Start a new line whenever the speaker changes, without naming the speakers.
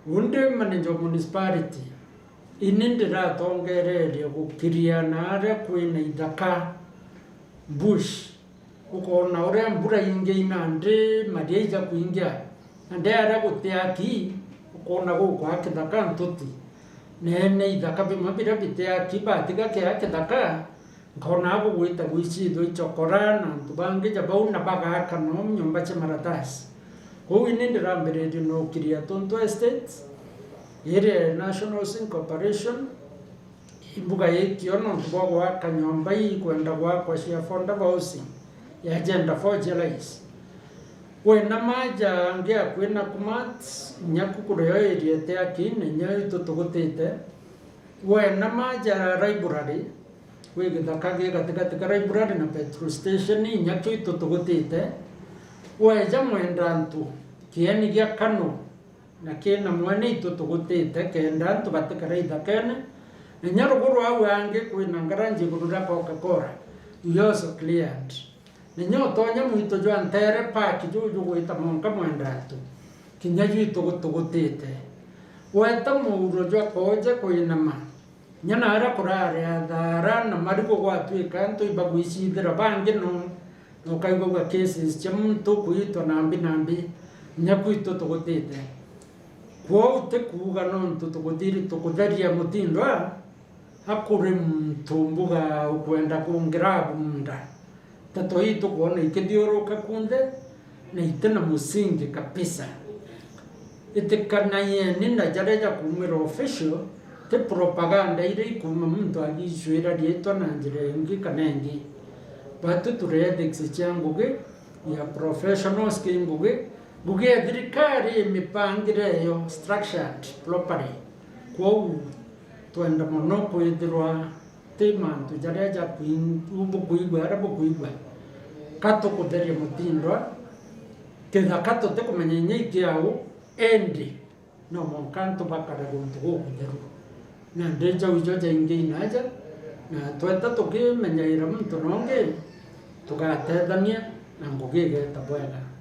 unde manager municipality inindira tongerere gukiria na aria kwina ithaka bush ukona uria mbura ingiina ndi mariaija kuingia ande aria gutiaki ukona guku hakithaka ntuti nene ithaka bimwe biria bitiaki batiga kia kithaka nkona gugwita gwicitho ichokora na antu bangi jabau na bagaka no nyumba cia maratasi kou inindirambirie no kiria Tonto Estates ire National Housing Corporation imbuga yikio no tubo gwaka nyumba ikwenda gwakwa cia affordable housing ya Agenda for Justice wena maja ngia kwina kumat nyakukuro yo area te akine nyayo tutugutite wena maja library wigithaka gatagatĩ ka library na petrol station nyakio tutugutite weja mwenda ntu kieni gia Kano na kina mwene itutugutite kenda antu batikara ithakene na nyaruguru au ange kwina ngaranji gurura Coca-Cola yoso cleared na nyotonya muito jwa ntere park juju gwita monka mwenda ntu kinya jitu gutugutite weta muuro jwa koja kwina ma nyana ara kurare athara na marigo gwatuika ntu ibagwicithira bangi no kaigo gwa cases cia muntu kuitwa nambi nyakuito tugutite kwa ute kuga no ntu tuguthiri tukutharia mutindo akuri muntu mbuga ukwenda kungira bunda tato hii tukuona ikithiuruka kunde na itena musingi kabisa itikana yeni na jareja kumira official te propaganda ile ikuma muntu agicwira rietwa na njira ingi kana ingi batu turethics changuge ya professional skill nguge thirikari mipangire yo structured properly kwa twenda muno kwithirwa temantu jareja kuigwa arabo kuigwa kato kutheria mutindwa ketha kato te kumenya nyiki au endi no monkanto bakara guntu gukutheru na ndeja ujoja ingi naja na tweta tukimenya ira muntu nonge tugatethania na ngugige tabwega